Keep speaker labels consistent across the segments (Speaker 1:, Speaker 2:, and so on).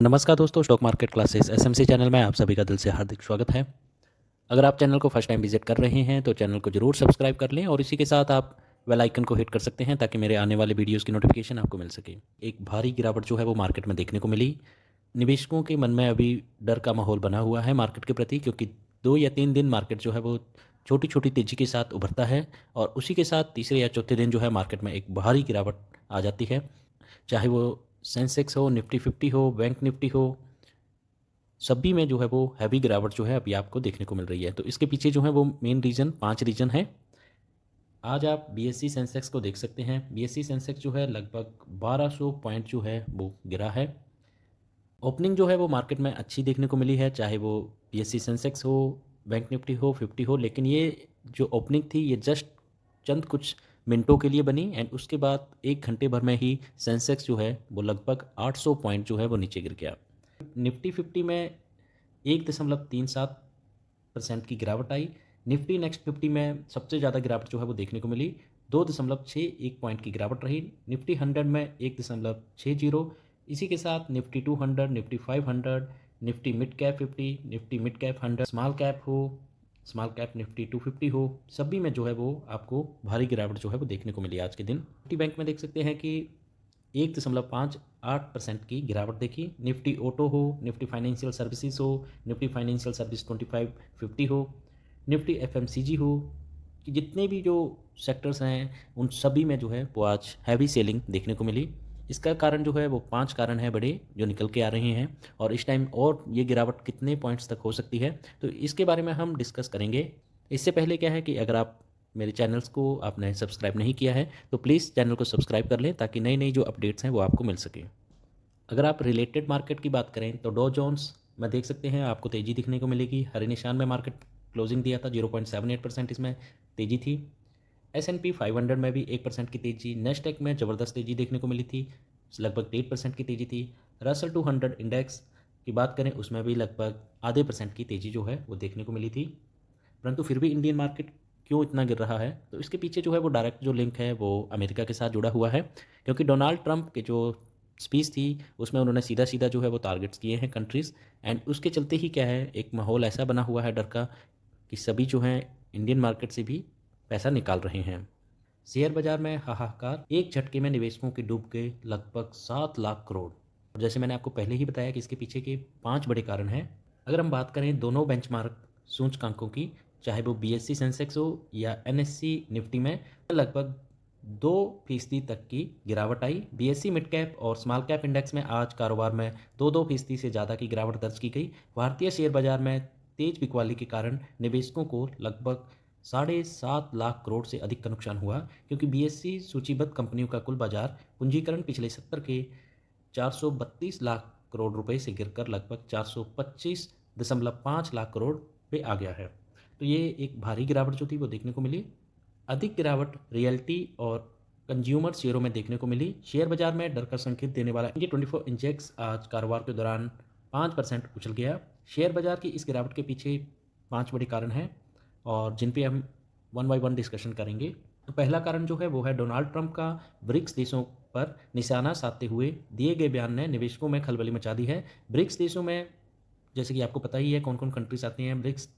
Speaker 1: नमस्कार दोस्तों, stock market classes SMC channel में आप सभी का दिल से हार्दिक स्वागत है। अगर आप चैनल को फर्स्ट टाइम विजिट कर रहे हैं तो चैनल को जरूर सब्सक्राइब कर लें और इसी के साथ आप बेल आइकन को हिट कर सकते हैं ताकि मेरे आने वाले वीडियोस की नोटिफिकेशन आपको मिल सके। एक भारी गिरावट जो है वो मार्केट में देखने को मिली। निवेशकों के मन में अभी डर का माहौल बना हुआ है मार्केट के प्रति, क्योंकि 2 या 3 दिन मार्केट जो है वो छोटी छोटी तेज़ी के साथ उभरता है और उसी के साथ तीसरे या चौथे दिन जो है मार्केट में एक भारी गिरावट आ जाती है। चाहे वो सेंसेक्स हो, निफ्टी 50 हो, बैंक निफ्टी हो, सभी में जो है वो हैवी गिरावट जो है अभी आपको देखने को मिल रही है। तो इसके पीछे जो है वो मेन रीज़न 5 रीज़न है। आज आप बीएससी सेंसेक्स को देख सकते हैं। बीएससी सेंसेक्स जो है लगभग 1200 पॉइंट जो है वो गिरा है। ओपनिंग जो है वो मार्केट में अच्छी देखने को मिली है, चाहे वो बीएससी सेंसेक्स हो, बैंक निफ्टी हो, 50 हो, लेकिन ये जो ओपनिंग थी ये जस्ट चंद कुछ मिनटों के लिए बनी एंड उसके बाद 1 घंटे भर में ही सेंसेक्स जो है वो लगभग 800 पॉइंट जो है वो नीचे गिर गया। निफ्टी 50 में 1.37% की गिरावट आई। निफ्टी नेक्स्ट 50 में सबसे ज़्यादा गिरावट जो है वो देखने को मिली, 2.61 पॉइंट की गिरावट रही। निफ्टी 100 में 1.60। इसी के साथ Nifty 200, Nifty 500, Nifty mid cap 50, Nifty mid cap 100, small cap हो, स्मॉल कैप निफ्टी 250 हो, सभी में जो है वो आपको भारी गिरावट जो है वो देखने को मिली आज के दिन। निफ्टी बैंक में देख सकते हैं कि 1.58% की गिरावट देखी। निफ्टी ऑटो हो, निफ्टी फाइनेंशियल सर्विसेज हो, निफ्टी फाइनेंशियल सर्विस 2550 हो, निफ्टी एफएमसीजी हो, कि जितने भी जो सेक्टर्स हैं उन सभी में जो है वो आज हैवी सेलिंग देखने को मिली। इसका कारण जो है वो 5 कारण है बड़े जो निकल के आ रहे हैं और इस टाइम और ये गिरावट कितने पॉइंट्स तक हो सकती है तो इसके बारे में हम डिस्कस करेंगे। इससे पहले क्या है कि अगर आप मेरे चैनल्स को आपने सब्सक्राइब नहीं किया है तो प्लीज़ चैनल को सब्सक्राइब कर लें ताकि नई नई जो अपडेट्स हैं वो आपको मिल सके। अगर आप रिलेटेड मार्केट की बात करें तो डॉ जोन्स में देख सकते हैं आपको तेज़ी दिखने को मिलेगी। हरे निशान में मार्केट क्लोजिंग दिया था, 0.78% इसमें तेज़ी थी। S&P 500 में भी 1% की तेज़ी। नेस्डेक में ज़बरदस्त तेज़ी देखने को मिली थी, लगभग 8% की तेज़ी थी। रसल 200 इंडेक्स की बात करें उसमें भी लगभग आधे % की तेज़ी जो है वो देखने को मिली थी। परंतु फिर भी इंडियन मार्केट क्यों इतना गिर रहा है तो इसके पीछे जो है वो डायरेक्ट जो लिंक है वो अमेरिका के साथ जुड़ा हुआ है, क्योंकि डोनाल्ड ट्रंप के जो स्पीच थी उसमें उन्होंने सीधा सीधा जो है वो टारगेट्स किए हैं कंट्रीज़ एंड उसके चलते ही क्या है एक माहौल ऐसा बना हुआ है डर का कि सभी जो हैं इंडियन मार्केट से भी पैसा निकाल रहे हैं। शेयर बाजार में हाहाकार, एक झटके में निवेशकों के डूब गए लगभग 7 लाख करोड़। और जैसे मैंने आपको पहले ही बताया कि इसके पीछे के 5 बड़े कारण हैं। अगर हम बात करें दोनों बेंचमार्क सूचकांकों की, चाहे वो बीएससी सेंसेक्स हो या एनएससी निफ्टी में, लगभग 2% तक की गिरावट आई। बीएससी मिड कैप और स्मॉल कैप इंडेक्स में आज कारोबार में 2% से ज़्यादा की गिरावट दर्ज की गई। भारतीय शेयर बाजार में तेज बिकवाली के कारण निवेशकों को लगभग 7.5 लाख करोड़ से अधिक का नुकसान हुआ, क्योंकि बीएससी सूचीबद्ध कंपनियों का कुल बाजार पूंजीकरण पिछले सत्र के 432 लाख करोड़ रुपए से गिरकर लगभग 425.5 लाख करोड़ पे आ गया है। तो ये एक भारी गिरावट जो थी वो देखने को मिली। अधिक गिरावट रियल्टी और कंज्यूमर शेयरों में देखने को मिली। शेयर बाजार में डर का संकेत देने वाला इंडिया 24 इंडेक्स आज कारोबार के दौरान 5% उछल गया। शेयर बाजार की इस गिरावट के पीछे 5 बड़े कारण हैं और जिन पे हम वन बाय वन डिस्कशन करेंगे। तो पहला कारण जो है वो है डोनाल्ड ट्रंप का ब्रिक्स देशों पर निशाना साधते हुए दिए गए बयान ने निवेशकों में खलबली मचा दी है। ब्रिक्स देशों में जैसे कि आपको पता ही है कौन कौन कंट्रीज आती हैं ब्रिक्स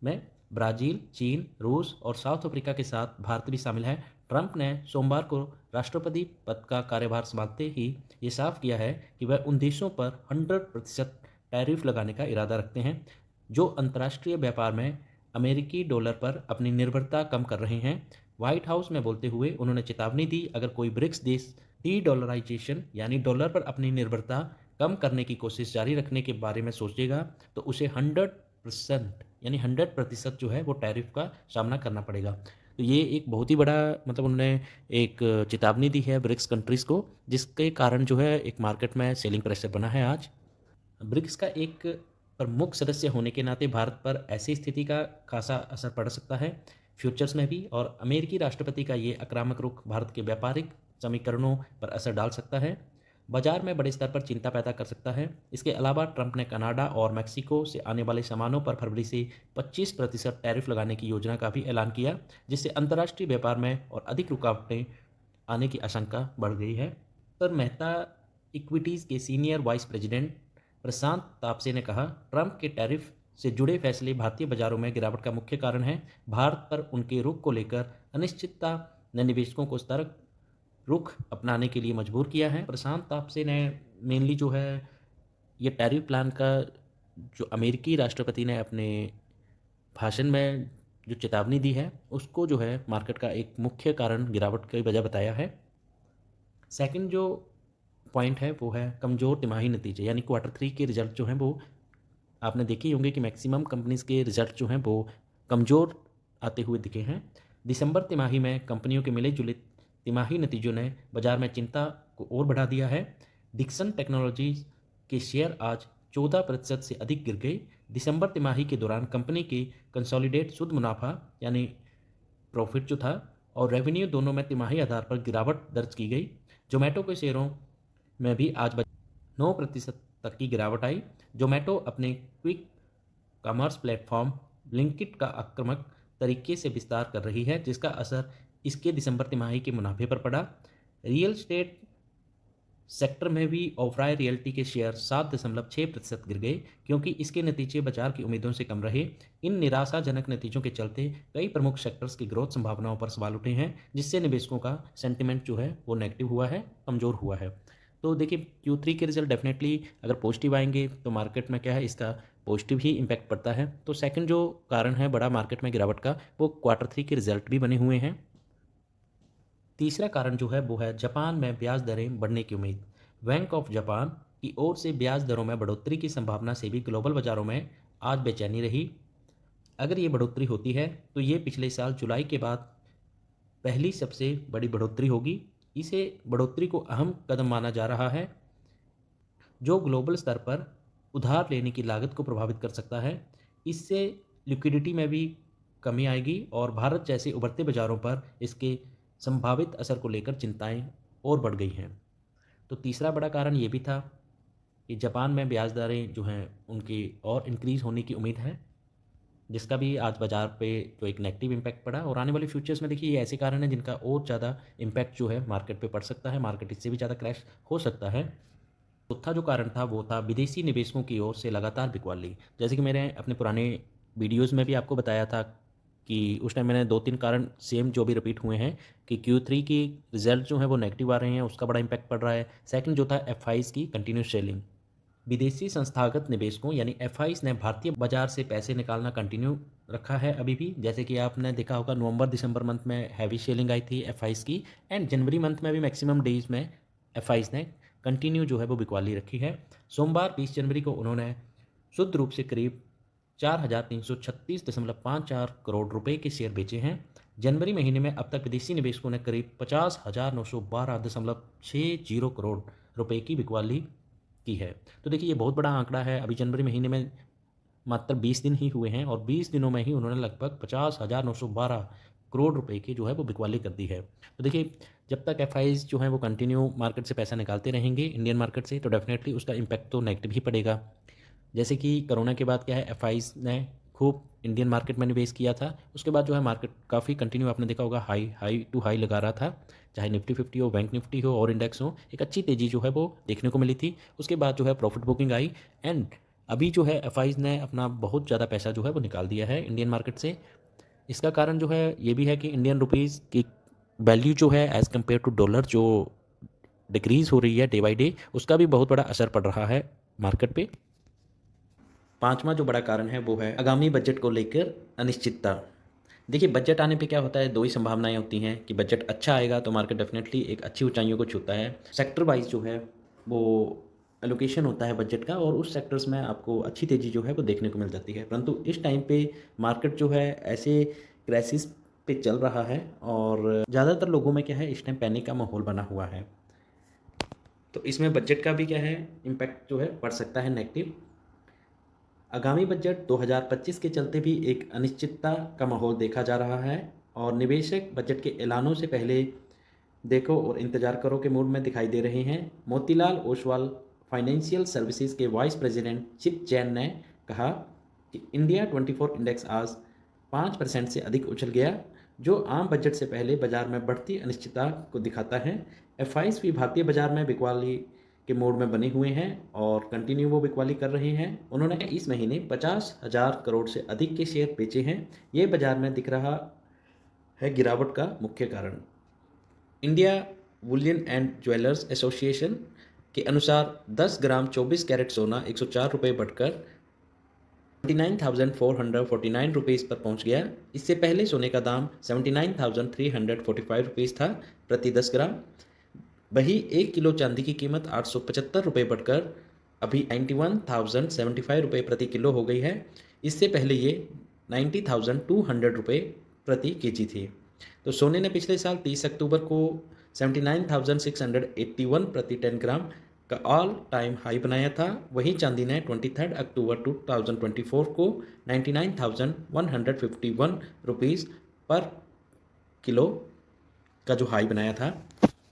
Speaker 1: में, ब्राज़ील, चीन, रूस और साउथ अफ्रीका के साथ भारत भी शामिल है। ट्रंप ने सोमवार को राष्ट्रपति पद का कार्यभार संभालते ही ये साफ किया है कि वह उन देशों पर 100% टैरिफ लगाने का इरादा रखते हैं जो अंतर्राष्ट्रीय व्यापार में अमेरिकी डॉलर पर अपनी निर्भरता कम कर रहे हैं। व्हाइट हाउस में बोलते हुए उन्होंने चेतावनी दी, अगर कोई ब्रिक्स देश डी डॉलराइजेशन यानी डॉलर पर अपनी निर्भरता कम करने की कोशिश जारी रखने के बारे में सोचेगा तो उसे 100% यानी 100% जो है वो टैरिफ का सामना करना पड़ेगा। तो ये एक बहुत ही बड़ा मतलब उन्होंने एक चेतावनी दी है ब्रिक्स कंट्रीज़ को, जिसके कारण जो है एक मार्केट में सेलिंग प्रेशर बना है आज। ब्रिक्स का एक प्रमुख सदस्य होने के नाते भारत पर ऐसी स्थिति का खासा असर पड़ सकता है फ्यूचर्स में भी, और अमेरिकी राष्ट्रपति का ये आक्रामक रुख भारत के व्यापारिक समीकरणों पर असर डाल सकता है, बाजार में बड़े स्तर पर चिंता पैदा कर सकता है। इसके अलावा ट्रंप ने कनाडा और मैक्सिको से आने वाले सामानों पर फरवरी से 25% टैरिफ लगाने की योजना का भी ऐलान किया, जिससे अंतर्राष्ट्रीय व्यापार में और अधिक रुकावटें आने की आशंका बढ़ गई है। सर मेहता इक्विटीज़ के सीनियर वाइस प्रेसिडेंट प्रशांत तापसे ने कहा, ट्रंप के टैरिफ से जुड़े फैसले भारतीय बाजारों में गिरावट का मुख्य कारण है। भारत पर उनके रुख को लेकर अनिश्चितता ने निवेशकों को सतर्क रुख अपनाने के लिए मजबूर किया है। प्रशांत तापसे ने मेनली जो है ये टैरिफ प्लान का जो अमेरिकी राष्ट्रपति ने अपने भाषण में जो चेतावनी दी है उसको जो है मार्केट का एक मुख्य कारण गिरावट की वजह बताया है। सेकंड जो पॉइंट है वो है कमज़ोर तिमाही नतीजे, यानी क्वार्टर 3 के रिजल्ट जो हैं वो आपने देखे ही होंगे कि मैक्सिमम कंपनीज़ के रिजल्ट जो हैं वो कमज़ोर आते हुए दिखे हैं। दिसंबर तिमाही में कंपनियों के मिले जुले तिमाही नतीजों ने बाजार में चिंता को और बढ़ा दिया है। डिक्सन टेक्नोलॉजीज के शेयर आज 14% से अधिक गिर गए। दिसंबर तिमाही के दौरान कंपनी की कंसोलिडेट शुद्ध मुनाफा यानी प्रॉफिट जो था और रेवेन्यू दोनों में तिमाही आधार पर गिरावट दर्ज की गई। जोमेटो के शेयरों में भी आज 9% तक की गिरावट आई। जोमेटो अपने क्विक कॉमर्स प्लेटफॉर्म ब्लिंकिट का आक्रामक तरीके से विस्तार कर रही है, जिसका असर इसके दिसंबर तिमाही के मुनाफे पर पड़ा। रियल एस्टेट सेक्टर में भी ओबराय रियल्टी के शेयर 7.6% गिर गए, क्योंकि इसके नतीजे बाजार की उम्मीदों से कम रहे। इन निराशाजनक नतीजों के चलते कई प्रमुख सेक्टर्स की ग्रोथ संभावनाओं पर सवाल उठे हैं, जिससे निवेशकों का सेंटिमेंट जो है वो नेगेटिव हुआ है, कमज़ोर हुआ है। तो देखिए Q3 के रिजल्ट डेफिनेटली अगर पॉजिटिव आएंगे तो मार्केट में क्या है इसका पॉजिटिव ही इम्पैक्ट पड़ता है। तो सेकंड जो कारण है बड़ा मार्केट में गिरावट का वो Q3 के रिजल्ट भी बने हुए हैं। तीसरा कारण जो है वो है जापान में ब्याज दरें बढ़ने की उम्मीद। बैंक ऑफ जापान की ओर से ब्याज दरों में बढ़ोतरी की संभावना से भी ग्लोबल बाजारों में आज बेचैनी रही। अगर ये बढ़ोतरी होती है तो ये पिछले साल जुलाई के बाद पहली सबसे बड़ी बढ़ोतरी होगी। इसे बढ़ोतरी को अहम कदम माना जा रहा है जो ग्लोबल स्तर पर उधार लेने की लागत को प्रभावित कर सकता है। इससे लिक्विडिटी में भी कमी आएगी और भारत जैसे उभरते बाजारों पर इसके संभावित असर को लेकर चिंताएं और बढ़ गई हैं। तो तीसरा बड़ा कारण ये भी था कि जापान में ब्याज दरें जो हैं उनकी और इंक्रीज़ होने की उम्मीद है, जिसका भी आज बाज़ार पे जो एक नेगेटिव इम्पैक्ट पड़ा। और आने वाले फ्यूचर्स में देखिए ये ऐसे कारण हैं जिनका और ज़्यादा इम्पैक्ट जो है मार्केट पे पड़ सकता है, मार्केट इससे भी ज़्यादा क्रैश हो सकता है। चौथा जो कारण था वो था विदेशी निवेशकों की ओर से लगातार बिकवाली। जैसे कि मैंने अपने पुराने वीडियोज़ में भी आपको बताया था कि उस टाइम मैंने 2-3 कारण सेम जो भी रिपीट हुए हैं कि Q3 की रिजल्ट जो है वो नेगेटिव आ रहे हैं, उसका बड़ा इम्पैक्ट पड़ रहा है। सेकंड जो था एफआईज़ की कंटिन्यूस सेलिंग। विदेशी संस्थागत निवेशकों यानी एफआईज़ ने भारतीय बाजार से पैसे निकालना कंटिन्यू रखा है अभी भी। जैसे कि आपने देखा होगा नवंबर दिसंबर मंथ में हैवी सेलिंग आई थी एफआईज़ की एंड जनवरी मंथ में भी मैक्सिमम डेज में एफआईज़ ने कंटिन्यू जो है वो बिकवाली रखी है। सोमवार 20 जनवरी को उन्होंने शुद्ध रूप से करीब 4,336.54 करोड़ रुपए के शेयर बेचे हैं। जनवरी महीने में अब तक विदेशी निवेशकों ने करीब 50,912.60 करोड़ रुपए की बिकवाली की है। तो देखिए ये बहुत बड़ा आंकड़ा है। अभी जनवरी महीने में मात्र 20 दिन ही हुए हैं और 20 दिनों में ही उन्होंने लगभग 50,912 करोड़ रुपए की जो है वो बिकवाली कर दी है। तो देखिए जब तक एफआईज़ जो हैं वो कंटिन्यू मार्केट से पैसा निकालते रहेंगे इंडियन मार्केट से, तो डेफिनेटली उसका इम्पैक्ट तो नेगेटिव ही पड़ेगा। जैसे कि कोरोना के बाद क्या है एफआईज़ ने खूब इंडियन मार्केट में निवेश किया था, उसके बाद जो है मार्केट काफ़ी कंटिन्यू आपने देखा होगा हाई टू हाई लगा रहा था, चाहे निफ्टी 50 हो, बैंक निफ्टी हो और इंडेक्स हो, एक अच्छी तेज़ी जो है वो देखने को मिली थी। उसके बाद जो है प्रॉफिट बुकिंग आई एंड अभी जो है एफआईज़ ने अपना बहुत ज़्यादा पैसा जो है वो निकाल दिया है इंडियन मार्केट से। इसका कारण जो है ये भी है कि इंडियन रुपीज़ की वैल्यू जो है एज़ कम्पेयर टू डॉलर जो डिक्रीज़ हो रही है डे बाई डे, उसका भी बहुत बड़ा असर पड़ रहा है मार्केट पे। पांचवा जो बड़ा कारण है वो है आगामी बजट को लेकर अनिश्चितता। देखिए बजट आने पे क्या होता है, दो ही संभावनाएं होती हैं कि बजट अच्छा आएगा तो मार्केट डेफिनेटली एक अच्छी ऊंचाइयों को छूता है। सेक्टर वाइज जो है वो एलोकेशन होता है बजट का और उस सेक्टर्स में आपको अच्छी तेज़ी जो है वो देखने को मिल जाती है। परंतु इस टाइम पे मार्केट जो है ऐसे क्राइसिस पे चल रहा है और ज़्यादातर लोगों में क्या है इस टाइम पैनिक का माहौल बना हुआ है। तो इसमें बजट का भी क्या है इम्पैक्ट जो है पड़ सकता है नेगेटिव। आगामी बजट 2025 के चलते भी एक अनिश्चितता का माहौल देखा जा रहा है और निवेशक बजट के ऐलानों से पहले देखो और इंतजार करो के मूड में दिखाई दे रहे हैं। मोतीलाल ओसवाल फाइनेंशियल सर्विसेज के वाइस प्रेसिडेंट चिप जैन ने कहा कि इंडिया 24 इंडेक्स आज 5% से अधिक उछल गया, जो आम बजट से पहले बाजार में बढ़ती अनिश्चितता को दिखाता है। एफआईज़ भी भारतीय बाजार में बिकवाली के मोड में बने हुए हैं और कंटिन्यू वो बिकवाली कर रहे हैं। उन्होंने इस महीने 50,000 करोड़ से अधिक के शेयर बेचे हैं। ये बाजार में दिख रहा है गिरावट का मुख्य कारण। India Boolean and jewellers association के अनुसार 10 ग्राम 24 कैरेट सोना 104 रुपये बढ़कर 29,449 रुपीज़ पर पहुंच गया। इससे पहले सोने का दाम 79,345 रुपीज़ था प्रति 10 ग्राम। वही 1 किलो चांदी की कीमत 875 रुपये बढ़कर अभी 91,075 रुपये प्रति किलो हो गई है। इससे पहले ये 90,200 रुपये प्रति केजी थी। तो सोने ने पिछले साल 30 अक्टूबर को 79,681 प्रति 10 ग्राम का ऑल टाइम हाई बनाया था। वहीं चांदी ने 23 अक्टूबर 2024 को 99,151 रुपीज़ पर किलो का जो हाई बनाया था।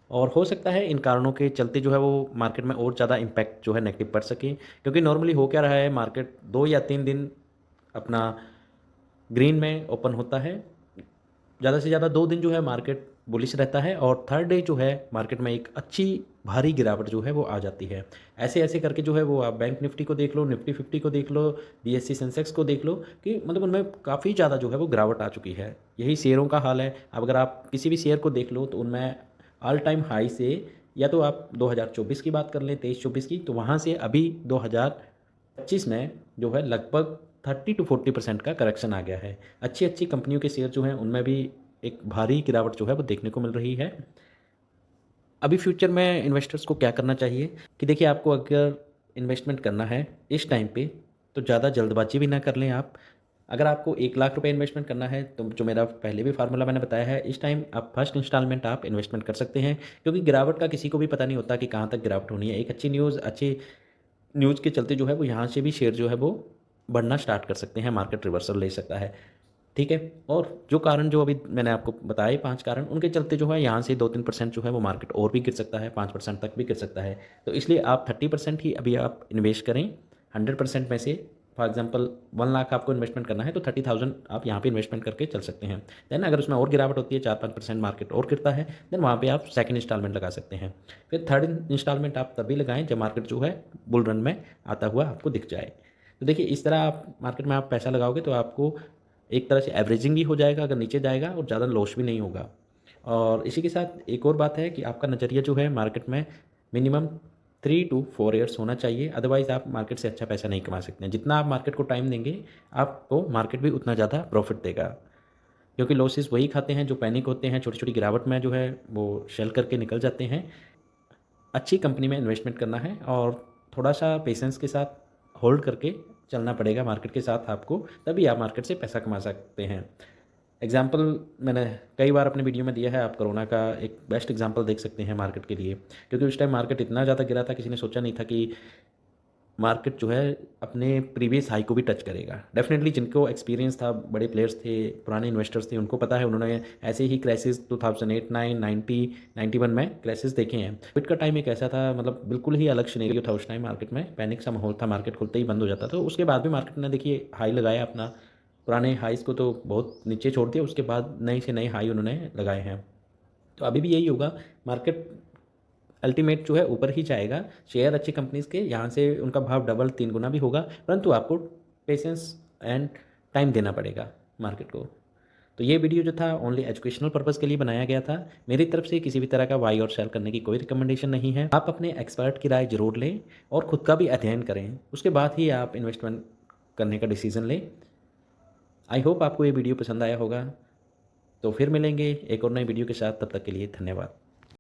Speaker 1: और हो सकता है इन कारणों के चलते जो है वो मार्केट में और ज़्यादा इम्पैक्ट जो है नेगेटिव पड़ सके, क्योंकि नॉर्मली हो क्या रहा है, मार्केट 2 या 3 दिन अपना ग्रीन में ओपन होता है। ज़्यादा से ज़्यादा 2 दिन जो है मार्केट बुलिश रहता है और थर्ड डे जो है मार्केट में एक अच्छी भारी गिरावट जो है वो आ जाती है। ऐसे ऐसे करके जो है वो आप बैंक निफ्टी को देख लो, निफ्टी 50 को देख लो, बीएससी सेंसेक्स को देख लो कि मतलब उनमें काफ़ी ज़्यादा जो है वो गिरावट आ चुकी है। यही शेयरों का हाल है। अब अगर आप किसी भी शेयर को देख लो तो उनमें ऑल टाइम हाई से, या तो आप 2024 की बात कर लें 23-24 की, तो वहाँ से अभी 2025 में जो है लगभग 30 to 40% का करेक्शन आ गया है। अच्छी अच्छी कंपनियों के शेयर जो हैं उनमें भी एक भारी गिरावट जो है वो देखने को मिल रही है। अभी फ्यूचर में इन्वेस्टर्स को क्या करना चाहिए कि देखिए, आपको अगर इन्वेस्टमेंट करना है इस टाइम पे तो ज़्यादा जल्दबाजी भी ना कर लें आप। अगर आपको 1 लाख रुपए इन्वेस्टमेंट करना है तो जो मेरा पहले भी फार्मूला मैंने बताया है, इस टाइम आप फर्स्ट इंस्टॉलमेंट आप इन्वेस्टमेंट कर सकते हैं, क्योंकि गिरावट का किसी को भी पता नहीं होता कि कहाँ तक गिरावट होनी है। एक अच्छी न्यूज़ के चलते जो है वो यहाँ से भी शेयर जो है वो बढ़ना स्टार्ट कर सकते हैं, मार्केट रिवर्सल ले सकता है। ठीक है। और जो कारण जो अभी मैंने आपको बताए 5 कारण, उनके चलते जो है यहाँ से 2-3% जो है वो मार्केट और भी गिर सकता है, 5% तक भी गिर सकता है। तो इसलिए आप 30% ही अभी आप इन्वेस्ट करें 100% में से। फॉर एग्जांपल 1 लाख आपको इन्वेस्टमेंट करना है तो 30,000 आप यहाँ पे इन्वेस्टमेंट करके चल सकते हैं। देन अगर उसमें और गिरावट होती है, 4-5% मार्केट और गिरता है, देन वहाँ पे आप सेकंड इंस्टॉलमेंट लगा सकते हैं। फिर थर्ड इंस्टॉलमेंट आप तभी लगाएं जब मार्केट जो है बुल रन में आता हुआ आपको दिख जाए। तो देखिए, इस तरह आप मार्केट में आप पैसा लगाओगे तो आपको एक तरह से एवरेजिंग भी हो जाएगा अगर नीचे जाएगा, और ज़्यादा लॉस भी नहीं होगा। और इसी के साथ एक और बात है कि आपका नज़रिया जो है मार्केट में मिनिमम 3 to 4 ईयर्स होना चाहिए, अदरवाइज़ आप मार्केट से अच्छा पैसा नहीं कमा सकते हैं। जितना आप मार्केट को टाइम देंगे आपको मार्केट भी उतना ज़्यादा प्रॉफिट देगा, क्योंकि लॉसेस वही खाते हैं जो पैनिक होते हैं, छोटी छोटी गिरावट में जो है वो शेल करके निकल जाते हैं। अच्छी कंपनी में इन्वेस्टमेंट करना है और थोड़ा सा पेशेंस के साथ होल्ड करके चलना पड़ेगा मार्केट के साथ आपको, तभी आप मार्केट से पैसा कमा सकते हैं। एग्जाम्पल मैंने कई बार अपने वीडियो में दिया है, आप कोरोना का एक बेस्ट एग्जाम्पल देख सकते हैं मार्केट के लिए, क्योंकि उस टाइम मार्केट इतना ज़्यादा गिरा था, किसी ने सोचा नहीं था कि मार्केट जो है अपने प्रीवियस हाई को भी टच करेगा। डेफिनेटली जिनको एक्सपीरियंस था, बड़े प्लेयर्स थे, पुराने इन्वेस्टर्स थे, उनको पता है, उन्होंने ऐसे ही क्राइसिस 2008, 9, 90, 91 में क्राइसिस देखे हैं। कोविड का टाइम एक ऐसा था, मतलब बिल्कुल ही अलग सिनेरियो था उस टाइम, मार्केट में पैनिक सा माहौल था, मार्केट खुलते ही बंद हो जाता था। तो उसके बाद भी मार्केट ने देखिए हाई लगाया अपना, पुराने हाईज़ को तो बहुत नीचे छोड़ दिया, उसके बाद नए से नए हाई उन्होंने लगाए हैं। तो अभी भी यही होगा, मार्केट अल्टीमेट जो है ऊपर ही जाएगा। शेयर अच्छी कंपनीज़ के यहाँ से उनका भाव डबल 3 गुना भी होगा, परंतु आपको पेशेंस एंड टाइम देना पड़ेगा मार्केट को। तो ये वीडियो जो था ओनली एजुकेशनल पर्पज़ के लिए बनाया गया था। मेरी तरफ से किसी भी तरह का बाई और सेल करने की कोई रिकमेंडेशन नहीं है। आप अपने एक्सपर्ट की राय ज़रूर लें और ख़ुद का भी अध्ययन करें, उसके बाद ही आप इन्वेस्टमेंट करने का डिसीज़न लें। आई होप आपको ये वीडियो पसंद आया होगा। तो फिर मिलेंगे एक और नई वीडियो के साथ, तब तक के लिए धन्यवाद।